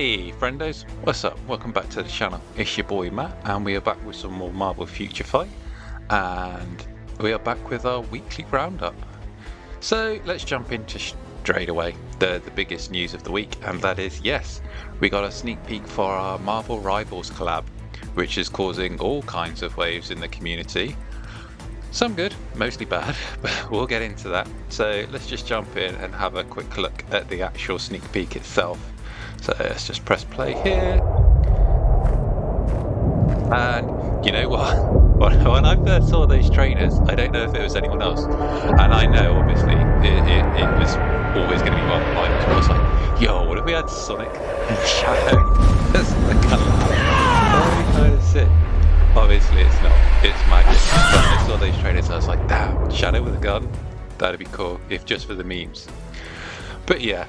Hey Friendos, what's up? Welcome back to the channel. It's your boy Matt, and we are back with some more Marvel Future Fight, and we are back with our weekly roundup. So let's jump into straight away the biggest news of the week, and that is, yes, we got a sneak peek for our Marvel Rivals collab, which is causing all kinds of waves in the community. Some good, mostly bad, but we'll get into that. So let's just jump in and have a quick look at the actual sneak peek itself. So let's just press play here. And you know what? When I first saw those trailers, I don't know if it was anyone else. And I know, obviously, it was always going to be one of mine. I was like, yo, what if we had Sonic and Shadow as the collab? That would be kind of sick. Obviously, it's not. It's Magik. But I saw those trailers, I was like, damn, Shadow with a gun? That'd be cool, if just for the memes. But yeah.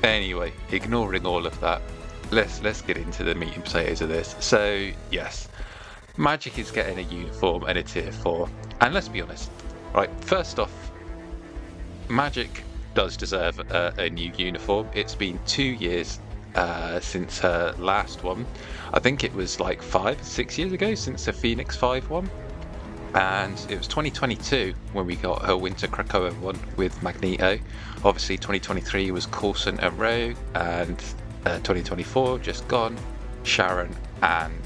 Anyway, ignoring all of that, let's get into the meat and potatoes of this. So yes, Magik is getting a uniform and a tier 4, and let's be honest, right? First off, Magik does deserve a new uniform. It's been 2 years since her last one. I think it was like 5 or 6 years ago since the Phoenix 5 one. And it was 2022 when we got her Winter Krakoa one with Magneto. Obviously 2023 was Coulson and Rogue, and 2024 just gone, Sharon and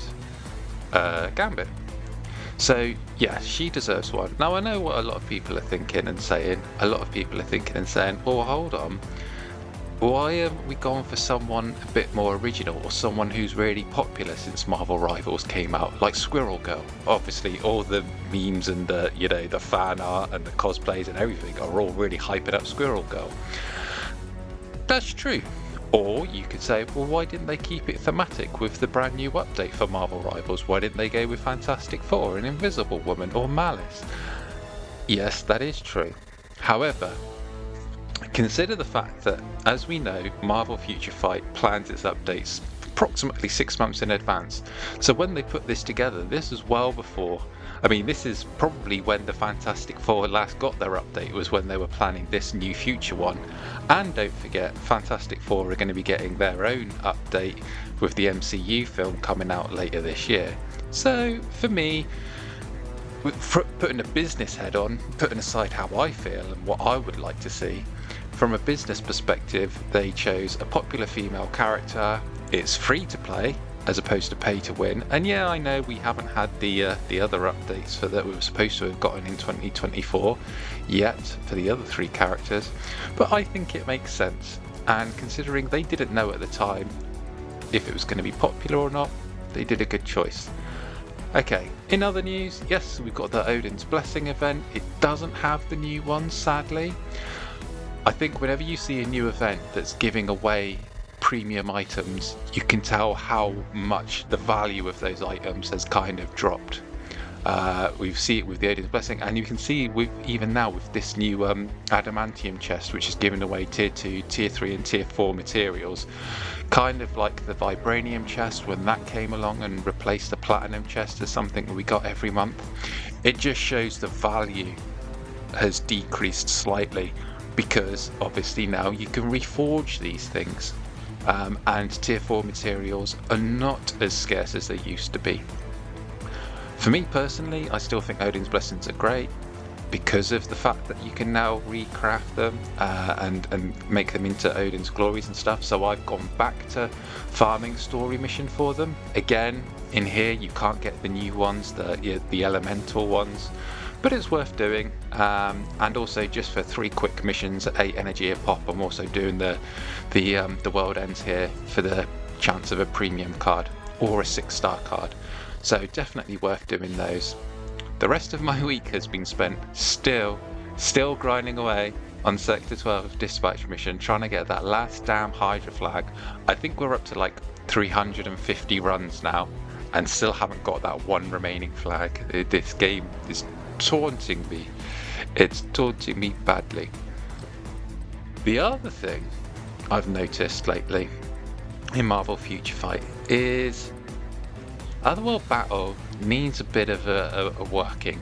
Gambit. So yeah, she deserves one. Now I know what a lot of people are thinking and saying. A lot of people are thinking and saying, well, hold on, why haven't we gone for someone a bit more original, or someone who's really popular since Marvel Rivals came out, like Squirrel Girl? Obviously, all the memes and the the fan art and the cosplays and everything are all really hyping up Squirrel Girl. That's true. Or you could say, well, why didn't they keep it thematic with the brand new update for Marvel Rivals? Why didn't they go with Fantastic Four and Invisible Woman or Malice? Yes, that is true. However, consider the fact that, as we know, Marvel Future Fight plans its updates approximately 6 months in advance. So when they put this together, this is well before. I mean, this is probably when the Fantastic Four last got their update, was when they were planning this new future one. And don't forget, Fantastic Four are going to be getting their own update with the MCU film coming out later this year. So for me, putting a business head on, putting aside how I feel and what I would like to see, from a business perspective, they chose a popular female character. It's free to play as opposed to pay to win. And yeah, I know we haven't had the other updates for that we were supposed to have gotten in 2024 yet for the other 3 characters, but I think it makes sense. And considering they didn't know at the time if it was going to be popular or not, they did a good choice. Okay, in other news, yes, we've got the Odin's Blessing event. It doesn't have the new ones, sadly. I think whenever you see a new event that's giving away premium items, you can tell how much the value of those items has kind of dropped. We see it with the Odin's Blessing, and you can see even now with this new adamantium chest, which is giving away tier 2, tier 3 and tier 4 materials, kind of like the vibranium chest when that came along and replaced the platinum chest as something that we got every month. It just shows the value has decreased slightly, because obviously now you can reforge these things, and tier 4 materials are not as scarce as they used to be. For me personally, I still think Odin's Blessings are great because of the fact that you can now recraft them and make them into Odin's Glories and stuff. So I've gone back to farming story mission for them. Again, in here you can't get the new ones, the elemental ones, but it's worth doing. And also, just for 3 quick missions at 8 energy a pop, I'm also doing the world ends here for the chance of a premium card or a 6-star card. So definitely worth doing those. The rest of my week has been spent still grinding away on Sector 12 dispatch mission, trying to get that last damn Hydra flag. I think we're up to like 350 runs now and still haven't got that one remaining flag. This game is taunting me. It's taunting me badly. The other thing I've noticed lately in Marvel Future Fight is Otherworld Battle needs a bit of a working,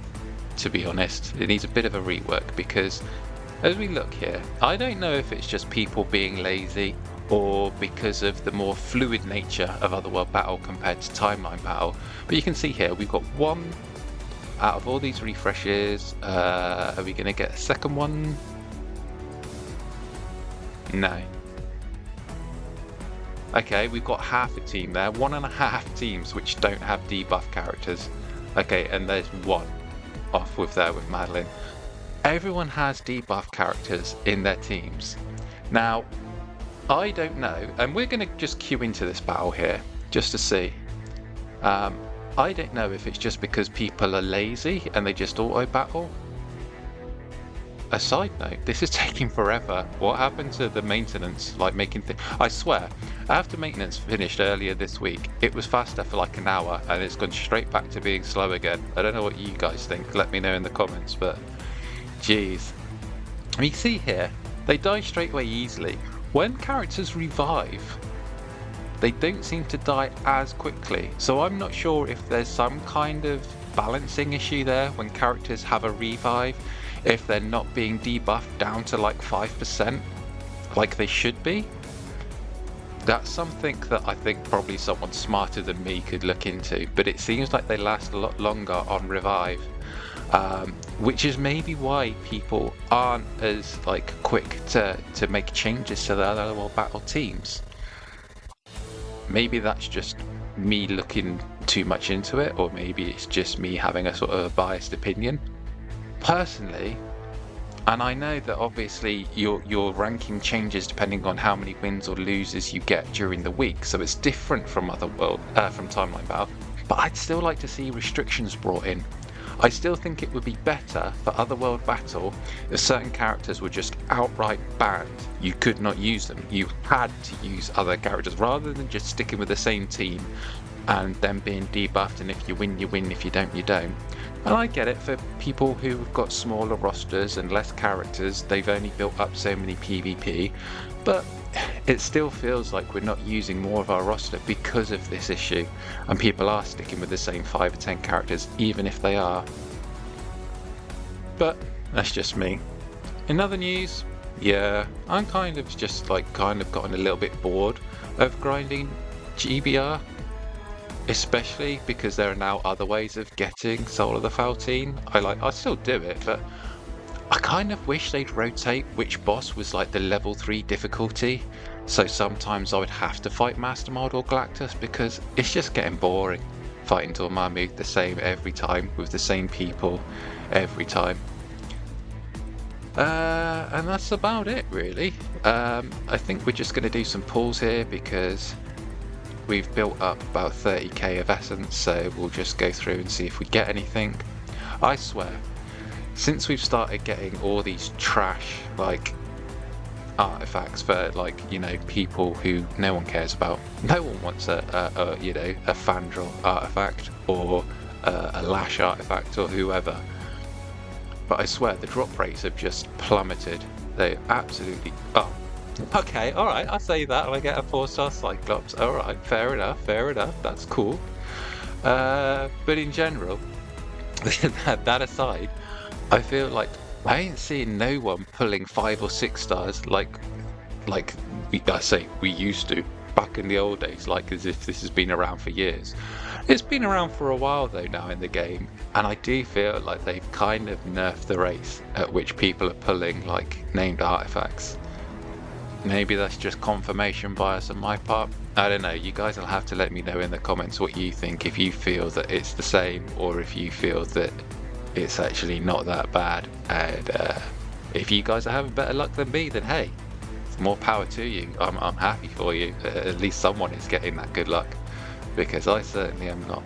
to be honest. It needs a bit of a rework, because as we look here, I don't know if it's just people being lazy or because of the more fluid nature of Otherworld Battle compared to Timeline Battle. But you can see here, we've got one out of all these refreshes. Are we going to get a second one? No. Okay, we've got half a team there, 1.5 teams which don't have debuff characters. Okay, and there's one off with Madeline. Everyone has debuff characters in their teams. Now, I don't know, and we're going to just queue into this battle here just to see. I don't know if it's just because people are lazy and they just auto battle. A side note, this is taking forever. What happened to the maintenance, like making things? I swear, after maintenance finished earlier this week, it was faster for like an hour and it's gone straight back to being slow again. I don't know what you guys think, let me know in the comments, but geez. I mean, you see here, they die straight away easily. When characters revive, they don't seem to die as quickly. So I'm not sure if there's some kind of balancing issue there when characters have a revive, if they're not being debuffed down to like 5% like they should be. That's something that I think probably someone smarter than me could look into, but it seems like they last a lot longer on revive, which is maybe why people aren't as like quick to make changes to the Otherworld Battle teams. Maybe that's just me looking too much into it, or maybe it's just me having a sort of a biased opinion. Personally, and I know that obviously your ranking changes depending on how many wins or loses you get during the week, so it's different from from Timeline Battle, but I'd still like to see restrictions brought in. I still think it would be better for Otherworld Battle if certain characters were just outright banned. You could not use them. You had to use other characters rather than just sticking with the same team and them being debuffed, and if you win, you win, if you don't, you don't. And I get it for people who've got smaller rosters and less characters, they've only built up so many PvP, but it still feels like we're not using more of our roster because of this issue, and people are sticking with the same 5 or 10 characters, even if they are. But that's just me. In other news, yeah, I'm kind of gotten a little bit bored of grinding GBR. Especially because there are now other ways of getting Soul of the Faltine. I still do it, but I kind of wish they'd rotate which boss was like the level 3 difficulty. So sometimes I would have to fight Mastermind or Galactus because it's just getting boring fighting Dormammu the same every time with the same people every time. And that's about it really. I think we're just going to do some pulls here because we've built up about 30k of essence, so we'll just go through and see if we get anything. I swear, since we've started getting all these trash like artifacts for like, you know, people who no one cares about. No one wants a Fandral artifact or a Lash artifact or whoever. But I swear the drop rates have just plummeted. They absolutely okay, alright, I say that, I get a 4-star Cyclops, alright, fair enough, that's cool. But in general, that aside, I feel like I ain't seeing no one pulling 5 or 6 stars like we used to back in the old days, like as if this has been around for years. It's been around for a while though now in the game, and I do feel like they've kind of nerfed the race at which people are pulling like named artifacts. Maybe that's just confirmation bias on my part. I don't know, you guys will have to let me know in the comments what you think, if you feel that it's the same or if you feel that it's actually not that bad. And if you guys are having better luck than me, then hey, more power to you. I'm happy for you. At least someone is getting that good luck, because I certainly am not.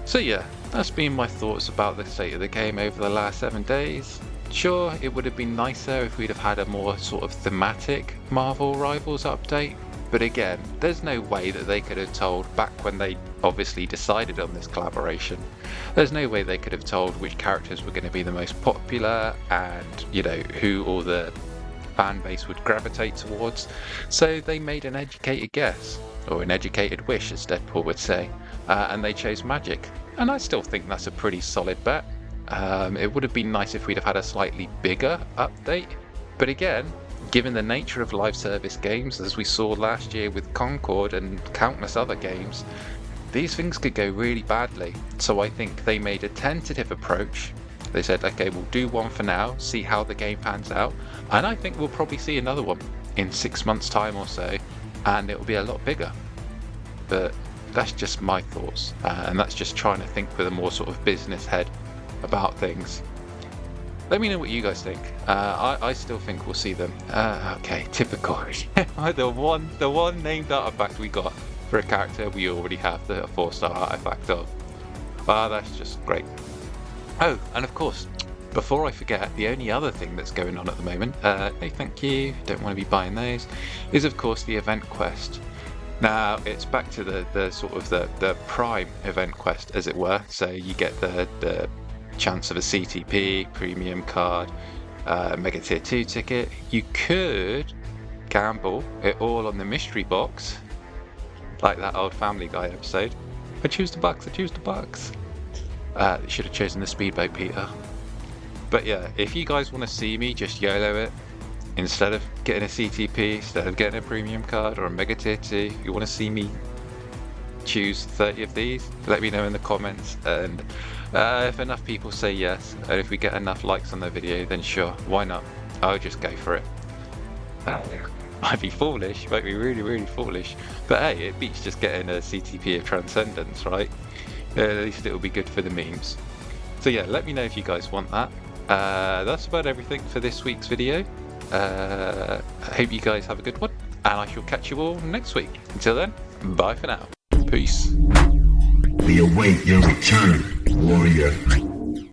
So yeah, that's been my thoughts about the state of the game over the last 7 days. Sure, it would have been nicer if we'd have had a more sort of thematic Marvel Rivals update, but again, there's no way that they could have told, back when they obviously decided on this collaboration, there's no way they could have told which characters were going to be the most popular and, you know, who all the fan base would gravitate towards. So they made an educated guess, or an educated wish as Deadpool would say, and they chose Magik. And I still think that's a pretty solid bet. It would have been nice if we'd have had a slightly bigger update, but again, given the nature of live service games, as we saw last year with Concord and countless other games, these things could go really badly. So I think they made a tentative approach. They said, okay, we'll do one for now, see how the game pans out, and I think we'll probably see another one in 6 months' time or so, and it will be a lot bigger. But that's just my thoughts, and that's just trying to think with a more sort of business head about things. Let me know what you guys think. I still think we'll see them. Okay, typical. the one named artifact we got for a character we already have the 4-star artifact of. That's just great. Oh, and of course, before I forget, the only other thing that's going on at the moment, hey, thank you, don't want to be buying those, is of course the event quest. Now, it's back to the sort of the prime event quest, as it were. So you get the chance of a CTP, premium card, Mega Tier 2 ticket. You could gamble it all on the mystery box, like that old Family Guy episode. I choose the box, I choose the box. You should have chosen the speedboat, Peter. But yeah, if you guys want to see me just YOLO it, instead of getting a CTP, instead of getting a premium card or a Mega Tier 2, you want to see me choose 30 of these, let me know in the comments, and if enough people say yes, and if we get enough likes on the video, then sure, why not? I'll just go for it. Might be foolish, might be really foolish, but hey, it beats just getting a CTP of Transcendence, right? At least it'll be good for the memes. So yeah, let me know if you guys want that. That's about everything for this week's video. I hope you guys have a good one, and I shall catch you all next week. Until then, bye for now. Peace. We await your return, warrior.